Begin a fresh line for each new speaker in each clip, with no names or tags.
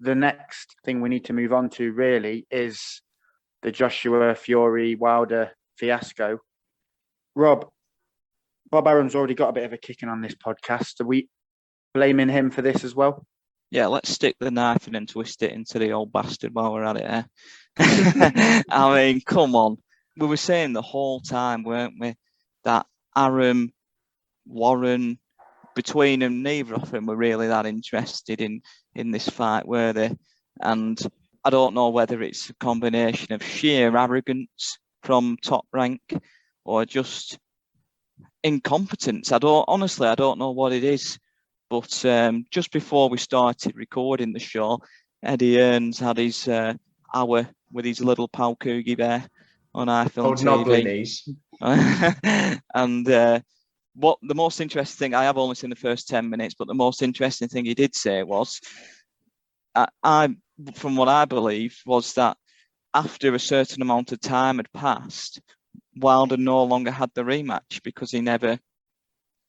the next thing we need to move on to really is the Joshua Fury Wilder fiasco. Rob, Bob Arum's already got a bit of a kicking on this podcast. Are we blaming him for this as well?
Yeah, let's stick the knife in and twist it into the old bastard while we're at it, eh? I mean, come on. We were saying the whole time, weren't we, that Arum, Warren, between them, neither of them were really that interested in this fight, were they? And I don't know whether it's a combination of sheer arrogance from Top Rank or just incompetence. I don't know what it is. But just before we started recording the show, Eddie Earns had his hour with his little pal Coogie Bear on iFilm TV. And what the most interesting thing, I have only seen the first 10 minutes, but the most interesting thing he did say was, from what I believe, was that after a certain amount of time had passed, Wilder no longer had the rematch because he never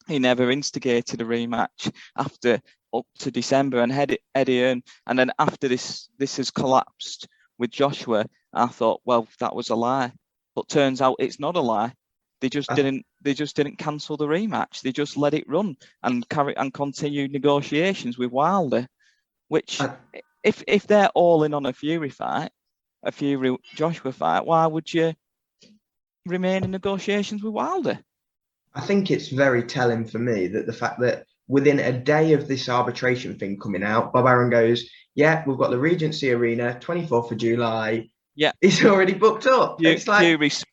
instigated a rematch after up to December, and Eddie Earn, and then after this has collapsed with Joshua, I thought, well, that was a lie. But turns out it's not a lie. They just didn't cancel the rematch. They just let it run and continue negotiations with Wilder. Which, if they're all in on a Fury Joshua fight, why would you remain in negotiations with Wilder?
I think it's very telling for me that the fact that within a day of this arbitration thing coming out, Bob Arum goes, yeah, we've got the Regency Arena, 24th of July.
Yeah.
It's already booked up. It's like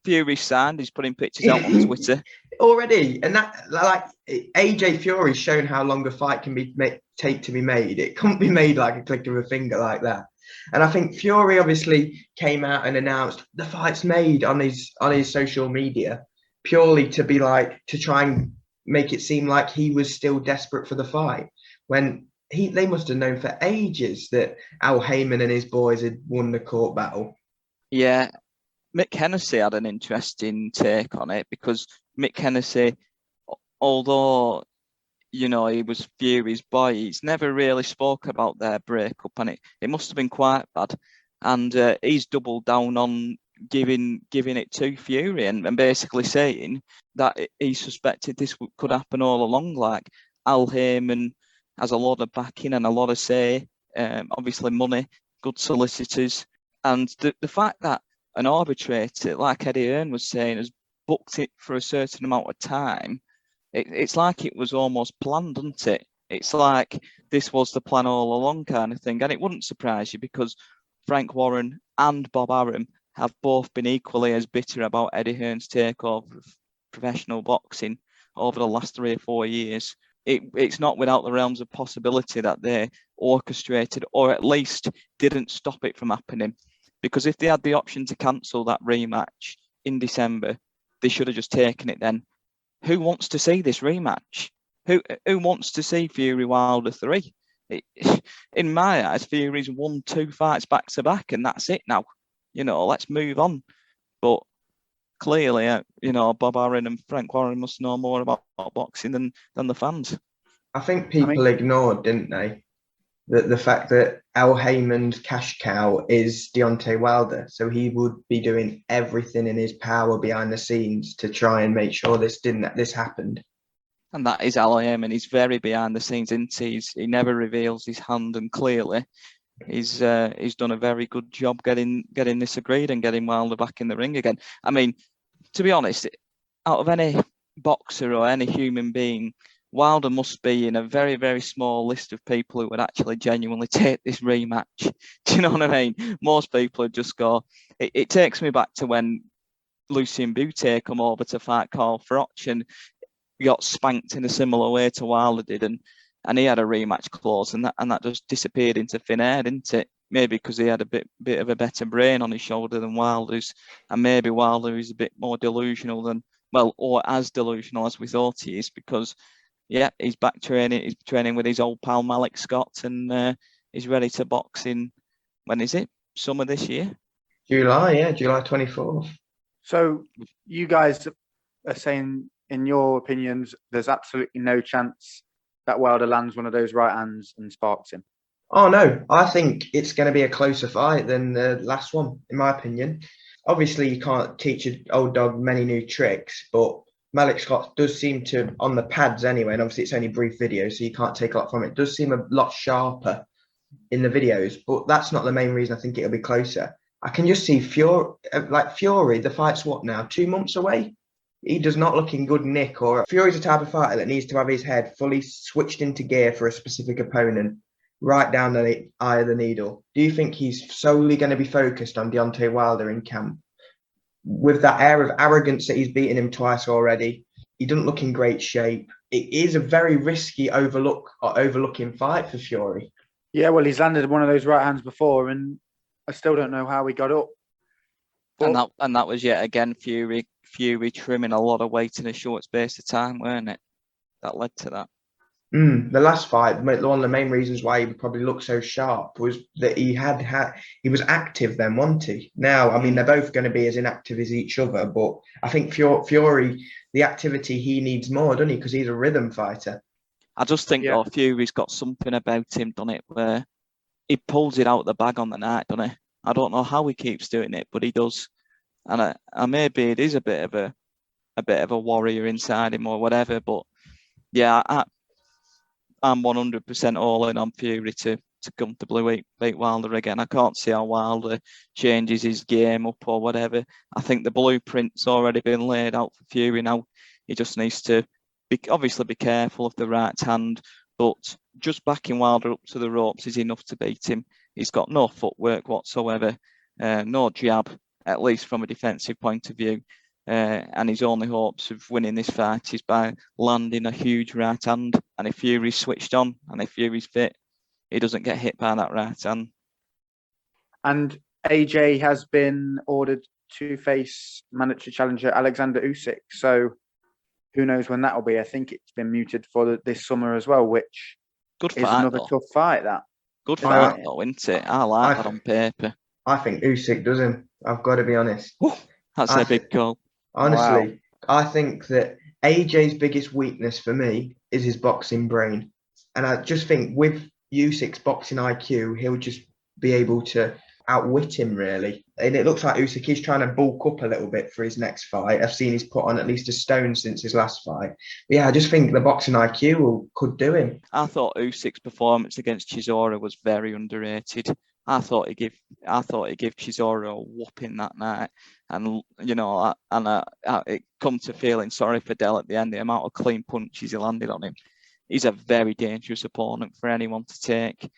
Fury signed, he's putting pictures out on Twitter.
Already. And that, like, AJ Fury's shown how long a fight can take to be made. It can't be made like a click of a finger like that. And I think Fury obviously came out and announced the fight's made on his social media, purely to try and make it seem like he was still desperate for the fight, when they must have known for ages that Al Heyman and his boys had won the court battle.
Yeah, Mick Hennessy had an interesting take on it, because Mick Hennessy, although he was Fury's boy, he's never really spoke about their breakup, and it must have been quite bad. And he's doubled down on giving it to Fury and basically saying that he suspected this could happen all along. Like, Al Heyman has a lot of backing and a lot of say, obviously money, good solicitors, and the fact that an arbitrator, like Eddie Earn was saying, has booked it for a certain amount of time, it's like it was almost planned, isn't it? It's like this was the plan all along kind of thing. And it wouldn't surprise you, because Frank Warren and Bob Arum have both been equally as bitter about Eddie Hearn's takeover of professional boxing over the last 3 or 4 years. It's not without the realms of possibility that they orchestrated, or at least didn't stop it from happening. Because if they had the option to cancel that rematch in December, they should have just taken it then. Who wants to see this rematch? Who wants to see Fury Wilder 3? In my eyes, Fury's won 2 fights back to back, and that's it now. Let's move on. But clearly, Bob Arum and Frank Warren must know more about boxing than the fans.
I think people ignored, didn't they, the fact that Al Heyman's cash cow is Deontay Wilder. So he would be doing everything in his power behind the scenes to try and make sure this happened.
And that is Al Heyman. He's very behind the scenes, isn't he? He never reveals his hand, and clearly he's done a very good job getting this agreed and getting Wilder back in the ring again. I mean, to be honest, out of any boxer or any human being, Wilder must be in a very, very small list of people who would actually genuinely take this rematch. Do you know what I mean? Most people would just go. It takes me back to when Lucien Boutte come over to fight Carl Froch and got spanked in a similar way to Wilder did, and he had a rematch clause, and that just disappeared into thin air, didn't it? Maybe because he had a bit of a better brain on his shoulder than Wilder's, and maybe Wilder is a bit more delusional or as delusional as we thought he is, because he's back training. He's training with his old pal Malik Scott, and he's ready to box in, when is it? Summer this year?
July 24th.
So you guys are saying, in your opinions, there's absolutely no chance that Wilder lands one of those right hands and sparks him?
Oh no, I think it's going to be a closer fight than the last one, in my opinion. Obviously, you can't teach an old dog many new tricks, but Malik Scott does seem to, on the pads anyway, and obviously it's only brief video, so you can't take a lot from it, does seem a lot sharper in the videos, but that's not the main reason I think it'll be closer. I can just see Fury, the fight's what now, 2 months away? He does not look in good nick, or Fury's a type of fighter that needs to have his head fully switched into gear for a specific opponent, right down the eye of the needle. Do you think he's solely going to be focused on Deontay Wilder in camp? With that air of arrogance that he's beaten him twice already, he doesn't look in great shape. It is a very risky overlooking fight for Fury.
Yeah, well, he's landed one of those right hands before, and I still don't know how he got up.
But, and that was yet again Fury trimming a lot of weight in a short space of time, weren't it? That led to that.
The last fight, one of the main reasons why he probably looked so sharp was that he was active then, wasn't he? Now, I mean, they're both going to be as inactive as each other, but I think Fury, the activity he needs more, doesn't he? Because he's a rhythm fighter.
I just think though, Fury's got something about him, doesn't it, where he pulls it out of the bag on the night, doesn't he? I don't know how he keeps doing it, but he does. And maybe it is a bit of a warrior inside him or whatever. But yeah, I'm 100% all in on Fury to comfortably beat Wilder again. I can't see how Wilder changes his game up or whatever. I think the blueprint's already been laid out for Fury now. He just needs to obviously be careful of the right hand, but just backing Wilder up to the ropes is enough to beat him. He's got no footwork whatsoever, no jab, at least from a defensive point of view. And his only hopes of winning this fight is by landing a huge right hand. And if Fury's switched on and if Fury's fit, he doesn't get hit by that right hand.
And AJ has been ordered to face mandatory challenger Alexander Usyk. So who knows when that will be? I think it's been muted for this summer as well, which
good
is
fight,
another tough fight. That
good fight, though, isn't it? I like that on paper.
I think Usyk does him. I've got to be honest.
That's a big goal.
Honestly, wow. I think that AJ's biggest weakness for me is his boxing brain. And I just think with Usyk's boxing IQ, he'll just be able to outwit him, really. And it looks like Usyk is trying to bulk up a little bit for his next fight. I've seen he's put on at least a stone since his last fight. But yeah, I just think the boxing IQ could do him.
I thought Usyk's performance against Chisora was very underrated. I thought he gave Chisora a whooping that night, and it come to feeling sorry for Dell at the end. The amount of clean punches he landed on him. He's a very dangerous opponent for anyone to take.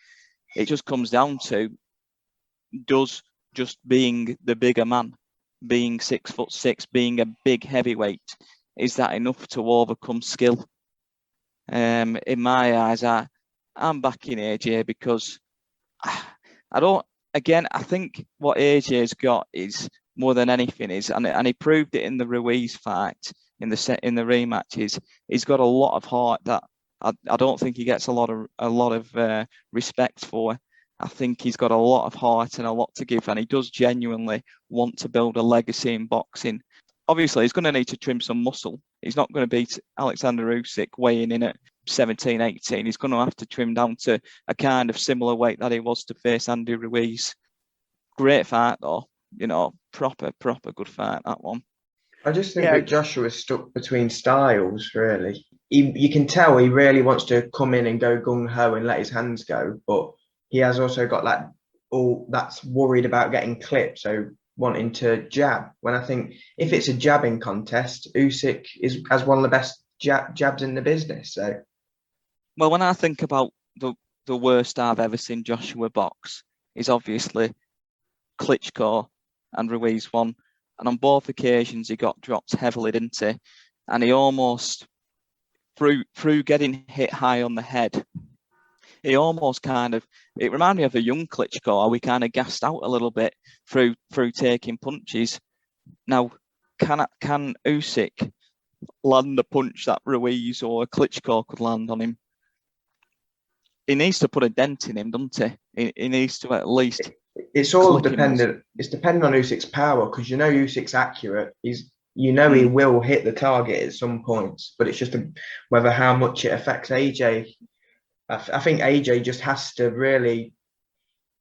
It just comes down to, does just being the bigger man, being 6'6", being a big heavyweight, is that enough to overcome skill? In my eyes, I'm backing AJ because I think what AJ's got is more than anything is, and he proved it in the Ruiz fight, in the rematches, he's got a lot of heart that I don't think he gets a lot of respect for. I think he's got a lot of heart and a lot to give, and he does genuinely want to build a legacy in boxing. Obviously, he's going to need to trim some muscle. He's not going to beat Alexander Usyk weighing in at 17, 18. He's going to have to trim down to a kind of similar weight that he was to face Andy Ruiz. Great fight, though. Proper good fight, that one.
I just think that Joshua's stuck between styles, really. You can tell he really wants to come in and go gung-ho and let his hands go, but he has also got that's worried about getting clipped, so wanting to jab. When I think if it's a jabbing contest, Usyk has one of the best jabs in the business. So,
well, when I think about the worst I've ever seen Joshua box, is obviously Klitschko and Ruiz won, and on both occasions he got dropped heavily, didn't he? And he almost through getting hit high on the head, he almost it reminded me of a young Klitschko, how we kind of gassed out a little bit through taking punches. Now, can Usyk land the punch that Ruiz or Klitschko could land on him? He needs to put a dent in him, doesn't he? He needs to at least.
It's all dependent. It's dependent on Usyk's power, because Usyk's accurate. He will hit the target at some points, but it's just whether how much it affects AJ. I think AJ just has to really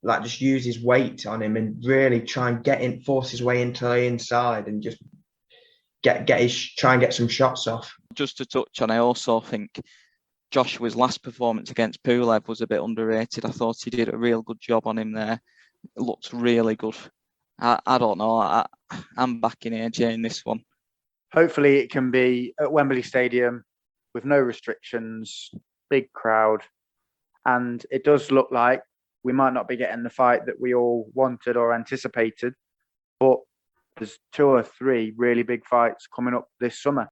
like just use his weight on him and really try and force his way into the inside and just try and get some shots off.
Just to touch on, I also think Joshua's last performance against Pulev was a bit underrated. I thought he did a real good job on him there. It looked really good. I don't know. I'm backing AJ in this one.
Hopefully it can be at Wembley Stadium with no restrictions, big crowd. And it does look like we might not be getting the fight that we all wanted or anticipated, but there's 2 or 3 really big fights coming up this summer.